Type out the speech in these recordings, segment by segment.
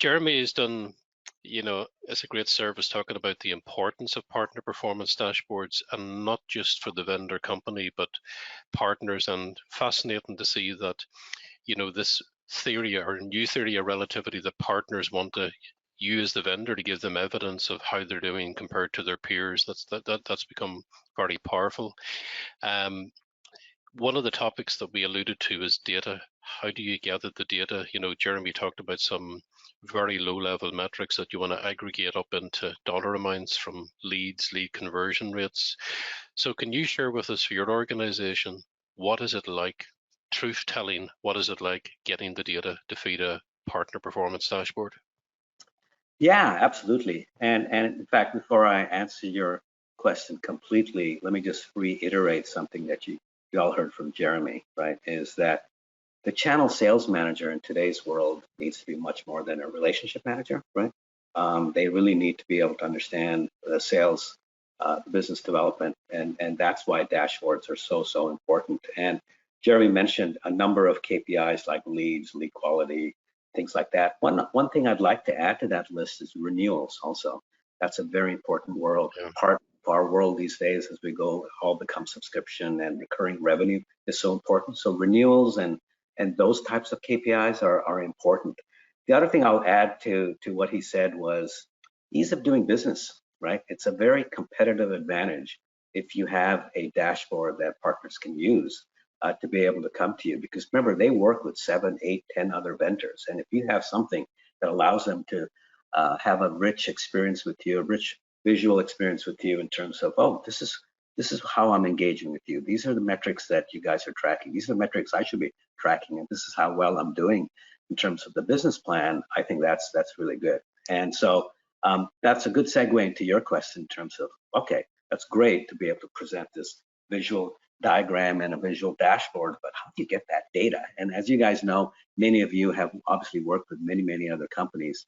Jeremy has done, it's a great service talking about the importance of partner performance dashboards, and not just for the vendor company, but partners. And fascinating to see that, this theory or new theory of relativity that partners want to use the vendor to give them evidence of how they're doing compared to their peers. That's become very powerful. One of the topics that we alluded to is data. How do you gather the data? Jeremy talked about some very low level metrics that you want to aggregate up into dollar amounts from leads, lead conversion rates. So can you share with us for your organization, what is it like, truth telling, what is it like getting the data to feed a partner performance dashboard? Yeah, absolutely. And in fact, before I answer your question completely, let me just reiterate something that you all heard from Jeremy, right? Is that the channel sales manager in today's world needs to be much more than a relationship manager, right? They really need to be able to understand the sales, business development, and that's why dashboards are so important. And Jeremy mentioned a number of KPIs like leads, lead quality, things like that. One thing I'd like to add to that list is renewals also. That's a very important part of our world these days as we go, all become subscription, and recurring revenue is so important. So renewals and those types of KPIs are important. The other thing I'll add to what he said was ease of doing business, right? It's a very competitive advantage if you have a dashboard that partners can use to be able to come to you, because remember, they work with 7, 8, 10 other vendors, and if you have something that allows them to have a rich experience with you, a rich visual experience with you in terms of, oh, this is how I'm engaging with you. These are the metrics that you guys are tracking. These are the metrics I should be tracking, and this is how well I'm doing in terms of the business plan. I think that's really good. And so that's a good segue into your question in terms of, okay, that's great to be able to present this visual diagram and a visual dashboard, but how do you get that data? And as you guys know, many of you have obviously worked with many other companies.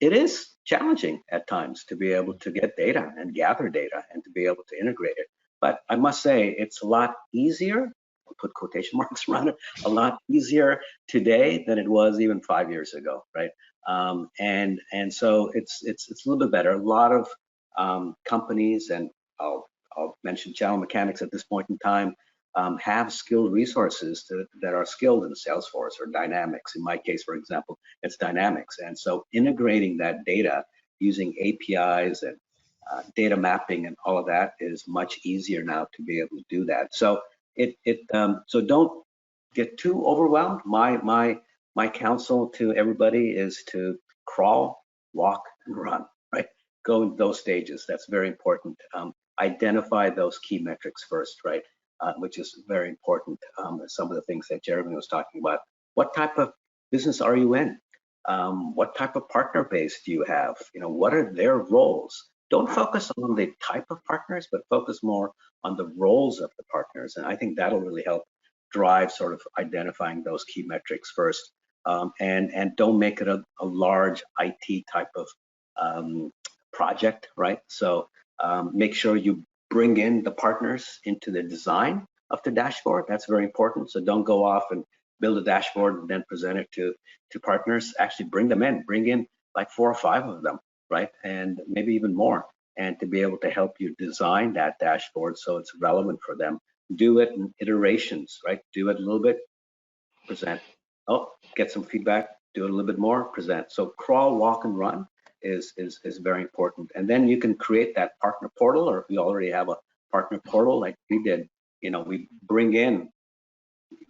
It is challenging at times to be able to get data and gather data and to be able to integrate it. But I must say, it's a lot easier, I'll put quotation marks around it, a lot easier today than it was even 5 years ago, right? And so it's a little bit better. A lot of companies, and I'll mention Channel Mechanics at this point in time, have skilled resources that are skilled in Salesforce or Dynamics. In my case, for example, it's Dynamics. And so integrating that data using APIs and data mapping and all of that is much easier now to be able to do that. So so don't get too overwhelmed. My counsel to everybody is to crawl, walk, and run, right? Go in those stages. That's very important. Identify those key metrics first, right? Which is very important. Some of the things that Jeremy was talking about. What type of business are you in? What type of partner base do you have? What are their roles? Don't focus on the type of partners, but focus more on the roles of the partners. And I think that'll really help drive sort of identifying those key metrics first. And don't make it a large IT type of project, right? So make sure you bring in the partners into the design of the dashboard. That's very important. So don't go off and build a dashboard and then present it to partners. Actually bring them in, bring in like 4 or 5 of them, right? And maybe even more, and to be able to help you design that dashboard so it's relevant for them. Do it in iterations, right? Do it a little bit, present. Oh, get some feedback, do it a little bit more, present. So crawl, walk, and run is very important. And then you can create that partner portal, or if you already have a partner portal like we did, we bring in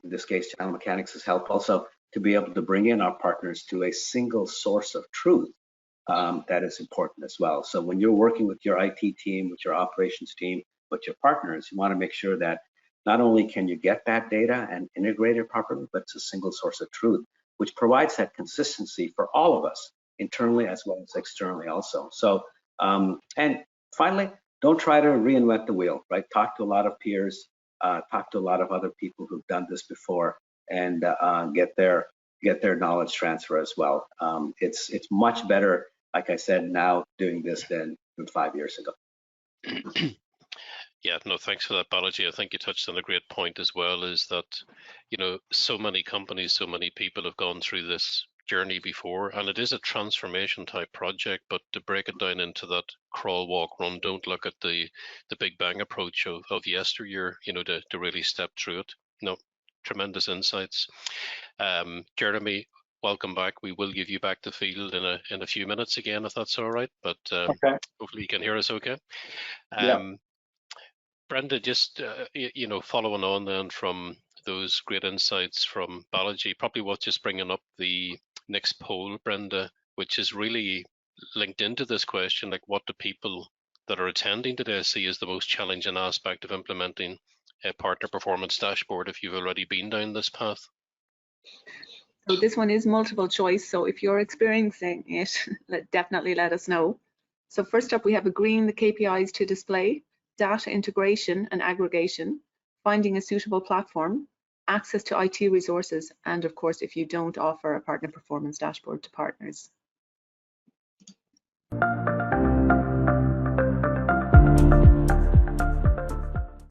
this case, Channel Mechanics has helped also to be able to bring in our partners to a single source of truth. That is important as well. So when you're working with your IT team, with your operations team, with your partners, you want to make sure that not only can you get that data and integrate it properly, but it's a single source of truth, which provides that consistency for all of us, internally as well as externally also. So, and finally, don't try to reinvent the wheel, right? Talk to a lot of peers, talk to a lot of other people who've done this before, and get their knowledge transfer as well. It's much better, like I said, now doing this than 5 years ago. Yeah, no, thanks for that, Balaji. I think you touched on a great point as well, is that, so many companies, so many people have gone through this journey before, and it is a transformation type project, but to break it down into that crawl, walk, run, don't look at the big bang approach of yesteryear, to really step through it. No, tremendous insights. Jeremy, welcome back. We will give you back the field in a few minutes again, if that's all right, but Okay. hopefully you can hear us okay. Yeah. Brenda, just following on then from those great insights from Balaji, probably worth just bringing up the next poll, Brenda, which is really linked into this question, like what do people that are attending today see as the most challenging aspect of implementing a partner performance dashboard if you've already been down this path? So this one is multiple choice, so if you're experiencing it, definitely let us know. So first up, we have agreeing the KPIs to display, data integration and aggregation, finding a suitable platform, access to IT resources, and of course, if you don't offer a partner performance dashboard to partners.